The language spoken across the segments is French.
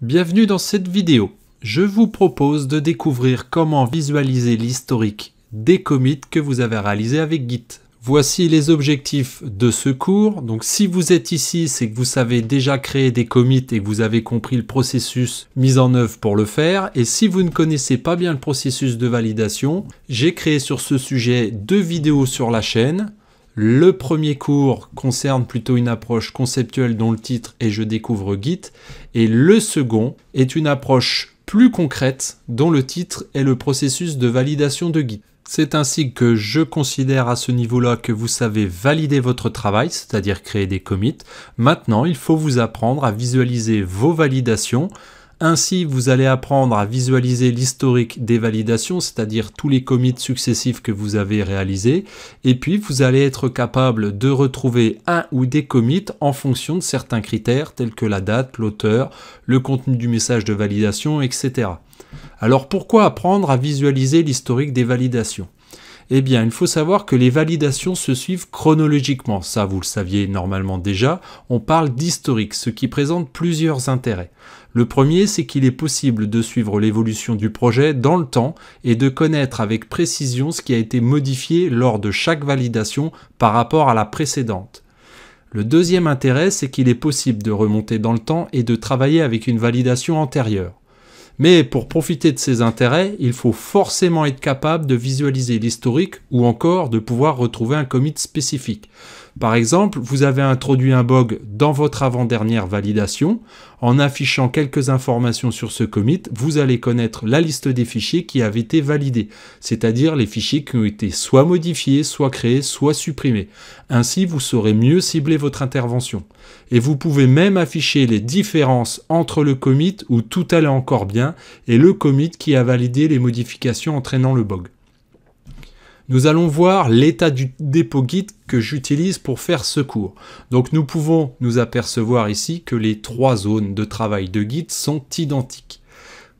Bienvenue dans cette vidéo. Je vous propose de découvrir comment visualiser l'historique des commits que vous avez réalisés avec Git. Voici les objectifs de ce cours. Donc si vous êtes ici, c'est que vous savez déjà créer des commits et que vous avez compris le processus mis en œuvre pour le faire. Et si vous ne connaissez pas bien le processus de validation, j'ai créé sur ce sujet 2 vidéos sur la chaîne. Le premier cours concerne plutôt une approche conceptuelle dont le titre est Je découvre Git, et le second est une approche plus concrète dont le titre est le processus de validation de Git. C'est ainsi que je considère à ce niveau-là que vous savez valider votre travail, c'est-à-dire créer des commits. Maintenant, il faut vous apprendre à visualiser vos validations. Ainsi, vous allez apprendre à visualiser l'historique des validations, c'est-à-dire tous les commits successifs que vous avez réalisés. Et puis, vous allez être capable de retrouver un ou des commits en fonction de certains critères, tels que la date, l'auteur, le contenu du message de validation, etc. Alors, pourquoi apprendre à visualiser l'historique des validations ? Eh bien, il faut savoir que les validations se suivent chronologiquement. Ça, vous le saviez normalement déjà. On parle d'historique, ce qui présente plusieurs intérêts. Le premier, c'est qu'il est possible de suivre l'évolution du projet dans le temps et de connaître avec précision ce qui a été modifié lors de chaque validation par rapport à la précédente. Le deuxième intérêt, c'est qu'il est possible de remonter dans le temps et de travailler avec une validation antérieure. Mais pour profiter de ces intérêts, il faut forcément être capable de visualiser l'historique ou encore de pouvoir retrouver un commit spécifique. Par exemple, vous avez introduit un bug dans votre avant-dernière validation. En affichant quelques informations sur ce commit, vous allez connaître la liste des fichiers qui avaient été validés, c'est-à-dire les fichiers qui ont été soit modifiés, soit créés, soit supprimés. Ainsi, vous saurez mieux cibler votre intervention. Et vous pouvez même afficher les différences entre le commit où tout allait encore bien et le commit qui a validé les modifications entraînant le bug. Nous allons voir l'état du dépôt Git que j'utilise pour faire ce cours. Donc nous pouvons nous apercevoir ici que les 3 zones de travail de Git sont identiques.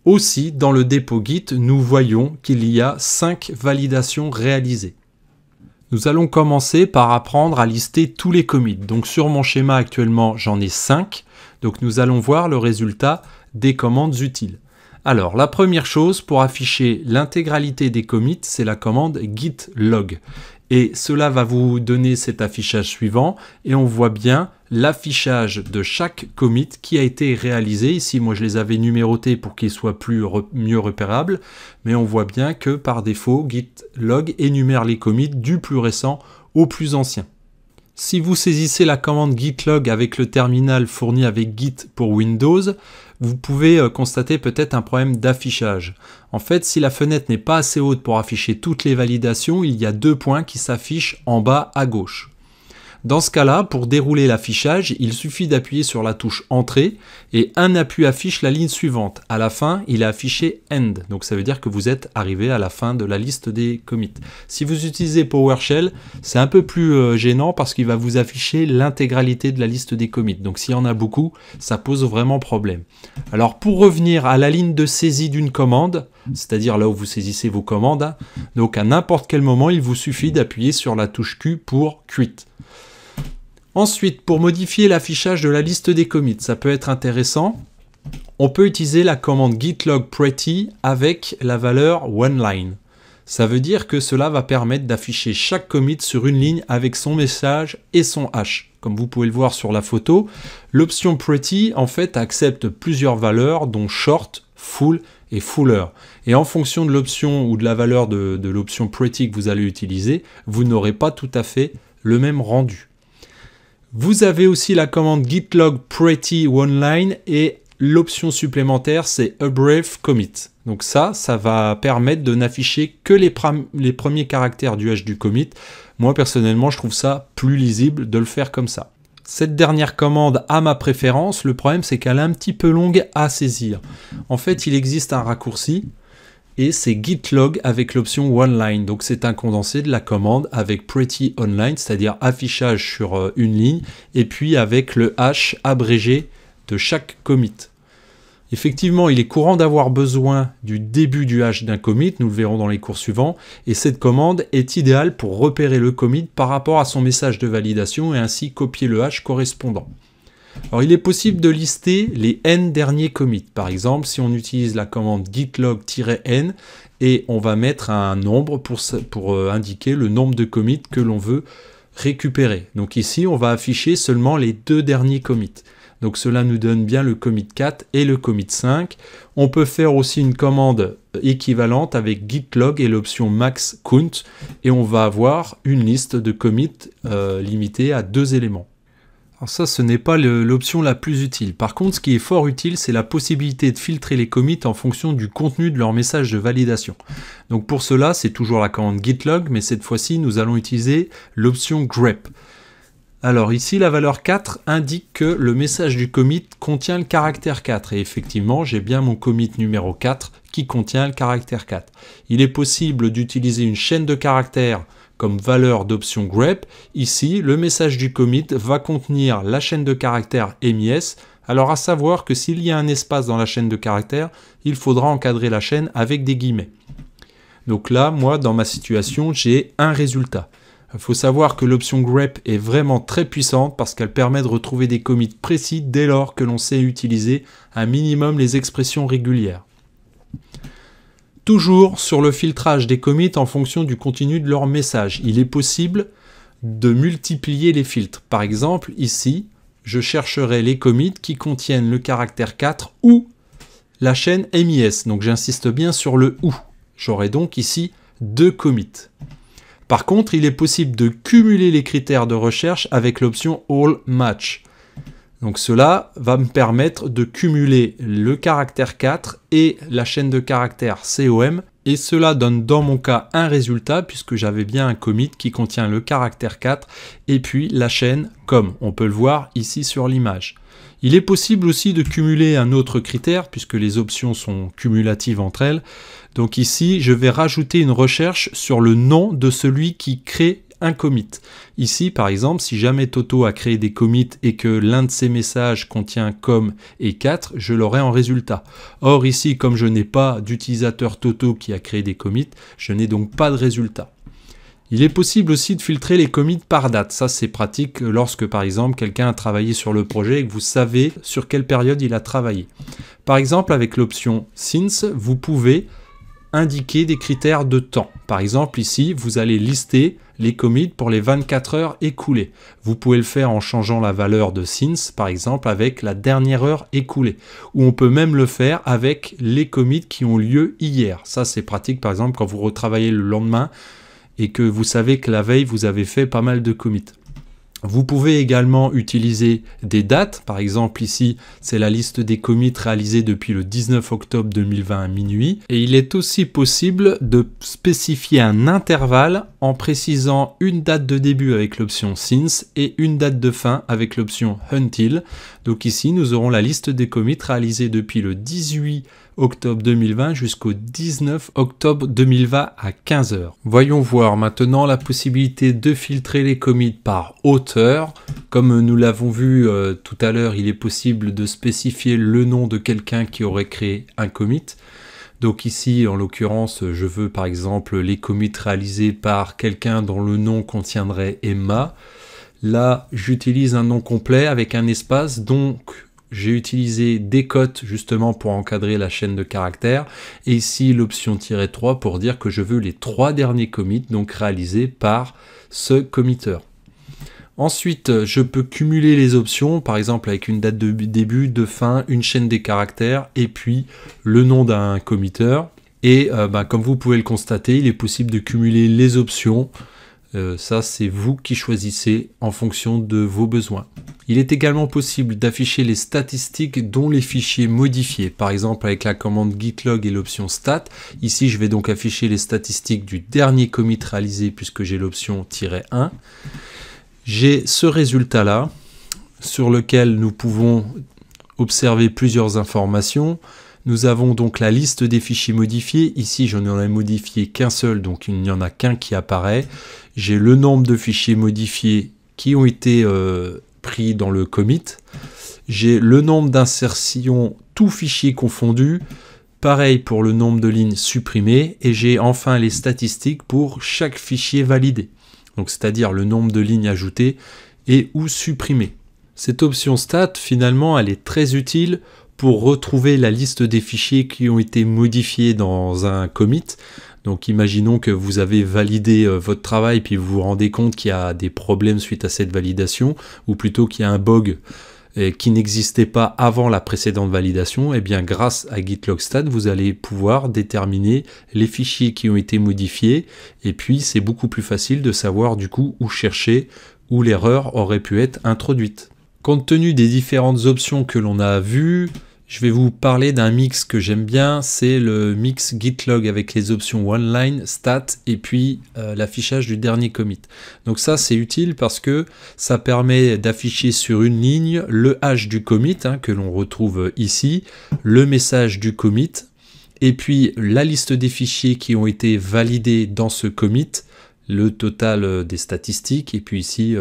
Aussi, dans le dépôt Git, nous voyons qu'il y a 5 validations réalisées. Nous allons commencer par apprendre à lister tous les commits. Donc sur mon schéma actuellement, j'en ai 5. Donc nous allons voir le résultat des commandes utiles. Alors, la première chose pour afficher l'intégralité des commits, c'est la commande git log. Et cela va vous donner cet affichage suivant. Et on voit bien l'affichage de chaque commit qui a été réalisé. Ici, moi, je les avais numérotés pour qu'ils soient mieux repérables. Mais on voit bien que par défaut, git log énumère les commits du plus récent au plus ancien. Si vous saisissez la commande git log avec le terminal fourni avec Git pour Windows, vous pouvez constater peut-être un problème d'affichage. En fait, si la fenêtre n'est pas assez haute pour afficher toutes les validations, il y a 2 points qui s'affichent en bas à gauche. Dans ce cas-là, pour dérouler l'affichage, il suffit d'appuyer sur la touche Entrée et un appui affiche la ligne suivante. À la fin, il est affiché End, donc ça veut dire que vous êtes arrivé à la fin de la liste des commits. Si vous utilisez PowerShell, c'est un peu plus gênant parce qu'il va vous afficher l'intégralité de la liste des commits. Donc s'il y en a beaucoup, ça pose vraiment problème. Alors pour revenir à la ligne de saisie d'une commande, c'est-à-dire là où vous saisissez vos commandes, donc à n'importe quel moment, il vous suffit d'appuyer sur la touche Q pour Quit. Ensuite, pour modifier l'affichage de la liste des commits, ça peut être intéressant. On peut utiliser la commande git log pretty avec la valeur oneLine. Ça veut dire que cela va permettre d'afficher chaque commit sur une ligne avec son message et son hash. Comme vous pouvez le voir sur la photo, l'option pretty en fait accepte plusieurs valeurs dont short, full et fuller. Et en fonction de l'option ou de la valeur de l'option pretty que vous allez utiliser, vous n'aurez pas tout à fait le même rendu. Vous avez aussi la commande git log pretty oneLine et l'option supplémentaire c'est abref commit. Donc ça va permettre de n'afficher que les premiers caractères du hash du commit. Moi personnellement je trouve ça plus lisible de le faire comme ça. Cette dernière commande a ma préférence, le problème c'est qu'elle est un petit peu longue à saisir. En fait il existe un raccourci et c'est git log avec l'option oneLine. Donc c'est un condensé de la commande avec pretty oneLine, c'est-à-dire affichage sur une ligne, et puis avec le hash abrégé de chaque commit. Effectivement, il est courant d'avoir besoin du début du hash d'un commit, nous le verrons dans les cours suivants, et cette commande est idéale pour repérer le commit par rapport à son message de validation et ainsi copier le hash correspondant. Alors il est possible de lister les n derniers commits. Par exemple, si on utilise la commande gitlog-n et on va mettre un nombre pour indiquer le nombre de commits que l'on veut récupérer. Donc ici, on va afficher seulement les 2 derniers commits. Donc cela nous donne bien le commit 4 et le commit 5. On peut faire aussi une commande équivalente avec gitlog et l'option max count et on va avoir une liste de commits limitée à 2 éléments. Alors ça, ce n'est pas l'option la plus utile. Par contre, ce qui est fort utile, c'est la possibilité de filtrer les commits en fonction du contenu de leur message de validation. Donc pour cela, c'est toujours la commande gitlog, mais cette fois-ci, nous allons utiliser l'option grep. Alors ici, la valeur 4 indique que le message du commit contient le caractère 4. Et effectivement, j'ai bien mon commit numéro 4 qui contient le caractère 4. Il est possible d'utiliser une chaîne de caractères comme valeur d'option grep. Ici, le message du commit va contenir la chaîne de caractères MIS. Alors à savoir que s'il y a un espace dans la chaîne de caractères, il faudra encadrer la chaîne avec des guillemets. Donc là, moi, dans ma situation, j'ai un résultat. Il faut savoir que l'option grep est vraiment très puissante parce qu'elle permet de retrouver des commits précis dès lors que l'on sait utiliser un minimum les expressions régulières. Toujours sur le filtrage des commits en fonction du contenu de leur message, il est possible de multiplier les filtres. Par exemple, ici, je chercherai les commits qui contiennent le caractère 4 ou la chaîne MIS. Donc j'insiste bien sur le ou. J'aurai donc ici 2 commits. Par contre, il est possible de cumuler les critères de recherche avec l'option All Match. Donc cela va me permettre de cumuler le caractère 4 et la chaîne de caractères COM. Et cela donne dans mon cas un résultat puisque j'avais bien un commit qui contient le caractère 4 et puis la chaîne COM. On peut le voir ici sur l'image. Il est possible aussi de cumuler un autre critère puisque les options sont cumulatives entre elles. Donc ici, je vais rajouter une recherche sur le nom de celui qui crée un commit. Ici, par exemple, si jamais Toto a créé des commits et que l'un de ses messages contient COM et 4, je l'aurai en résultat. Or ici, comme je n'ai pas d'utilisateur Toto qui a créé des commits, je n'ai donc pas de résultat. Il est possible aussi de filtrer les commits par date. Ça, c'est pratique lorsque, par exemple, quelqu'un a travaillé sur le projet et que vous savez sur quelle période il a travaillé. Par exemple, avec l'option Since, vous pouvez indiquer des critères de temps. Par exemple, ici, vous allez lister les commits pour les 24 heures écoulées. Vous pouvez le faire en changeant la valeur de since, par exemple, avec la dernière heure écoulée. Ou on peut même le faire avec les commits qui ont lieu hier. Ça, c'est pratique, par exemple, quand vous retravaillez le lendemain et que vous savez que la veille, vous avez fait pas mal de commits. Vous pouvez également utiliser des dates. Par exemple, ici, c'est la liste des commits réalisés depuis le 19 octobre 2020 à minuit. Et il est aussi possible de spécifier un intervalle en précisant une date de début avec l'option since et une date de fin avec l'option until. Donc ici, nous aurons la liste des commits réalisés depuis le 18 octobre 2020 jusqu'au 19 octobre 2020 à 15 h. Voyons voir maintenant la possibilité de filtrer les commits par auteur. Comme nous l'avons vu tout à l'heure, il est possible de spécifier le nom de quelqu'un qui aurait créé un commit. Donc ici, en l'occurrence, je veux par exemple les commits réalisés par quelqu'un dont le nom contiendrait Emma. Là, j'utilise un nom complet avec un espace, donc j'ai utilisé des cotes justement pour encadrer la chaîne de caractères. Et ici, l'option -3 pour dire que je veux les 3 derniers commits, donc réalisés par ce committeur. Ensuite, je peux cumuler les options, par exemple avec une date de début, de fin, une chaîne des caractères et puis le nom d'un committeur. Et comme vous pouvez le constater, il est possible de cumuler les options. Ça, c'est vous qui choisissez en fonction de vos besoins. Il est également possible d'afficher les statistiques dont les fichiers modifiés, par exemple avec la commande gitlog et l'option stat. Ici, je vais donc afficher les statistiques du dernier commit réalisé puisque j'ai l'option -1. J'ai ce résultat-là sur lequel nous pouvons observer plusieurs informations. Nous avons donc la liste des fichiers modifiés. Ici, je n'en ai modifié qu'un seul, donc il n'y en a qu'un qui apparaît. J'ai le nombre de fichiers modifiés qui ont été pris dans le commit. J'ai le nombre d'insertions, tout fichier confondu. Pareil pour le nombre de lignes supprimées. Et j'ai enfin les statistiques pour chaque fichier validé. Donc c'est-à-dire le nombre de lignes ajoutées et ou supprimées. Cette option stat, finalement, elle est très utile pour retrouver la liste des fichiers qui ont été modifiés dans un commit. Donc imaginons que vous avez validé votre travail puis vous vous rendez compte qu'il y a des problèmes suite à cette validation, ou plutôt qu'il y a un bug qui n'existait pas avant la précédente validation. Et bien grâce à Git Log Stat, vous allez pouvoir déterminer les fichiers qui ont été modifiés, et puis c'est beaucoup plus facile de savoir du coup où chercher, où l'erreur aurait pu être introduite. Compte tenu des différentes options que l'on a vues, je vais vous parler d'un mix que j'aime bien, c'est le mix Gitlog avec les options OneLine, Stat et puis l'affichage du dernier commit. Donc ça c'est utile parce que ça permet d'afficher sur une ligne le hash du commit que l'on retrouve ici, le message du commit et puis la liste des fichiers qui ont été validés dans ce commit, le total des statistiques et puis ici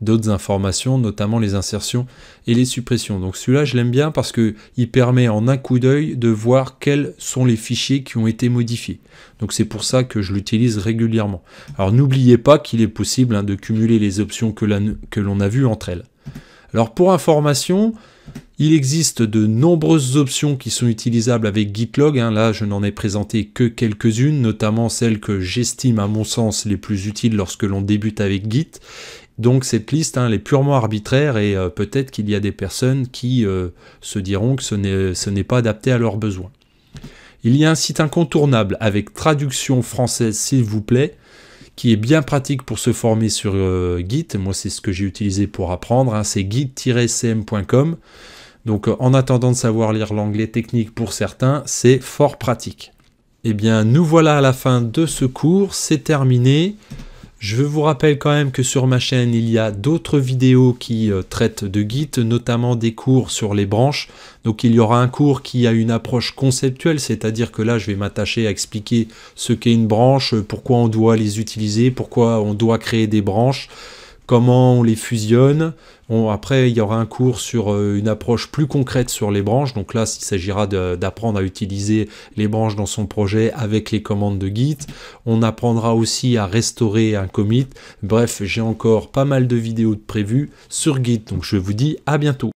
d'autres informations, notamment les insertions et les suppressions. Donc celui-là je l'aime bien parce qu'il permet en un coup d'œil de voir quels sont les fichiers qui ont été modifiés. Donc c'est pour ça que je l'utilise régulièrement. Alors n'oubliez pas qu'il est possible de cumuler les options que l'on a vues entre elles. Alors pour information, il existe de nombreuses options qui sont utilisables avec Gitlog. Là, je n'en ai présenté que quelques-unes, notamment celles que j'estime à mon sens les plus utiles lorsque l'on débute avec Git. Donc cette liste, elle est purement arbitraire et peut-être qu'il y a des personnes qui se diront que ce n'est pas adapté à leurs besoins. Il y a un site incontournable avec traduction française s'il vous plaît, qui est bien pratique pour se former sur Git. Moi, c'est ce que j'ai utilisé pour apprendre. C'est git-cm.com. Donc, en attendant de savoir lire l'anglais technique pour certains, c'est fort pratique. Eh bien, nous voilà à la fin de ce cours. C'est terminé. Je vous rappelle quand même que sur ma chaîne, il y a d'autres vidéos qui traitent de Git, notamment des cours sur les branches. Donc il y aura un cours qui a une approche conceptuelle, c'est-à-dire que là, je vais m'attacher à expliquer ce qu'est une branche, pourquoi on doit les utiliser, pourquoi on doit créer des branches, comment on les fusionne. Après, il y aura un cours sur une approche plus concrète sur les branches. Donc là, il s'agira d'apprendre à utiliser les branches dans son projet avec les commandes de Git. On apprendra aussi à restaurer un commit. Bref, j'ai encore pas mal de vidéos de prévues sur Git. Donc je vous dis à bientôt.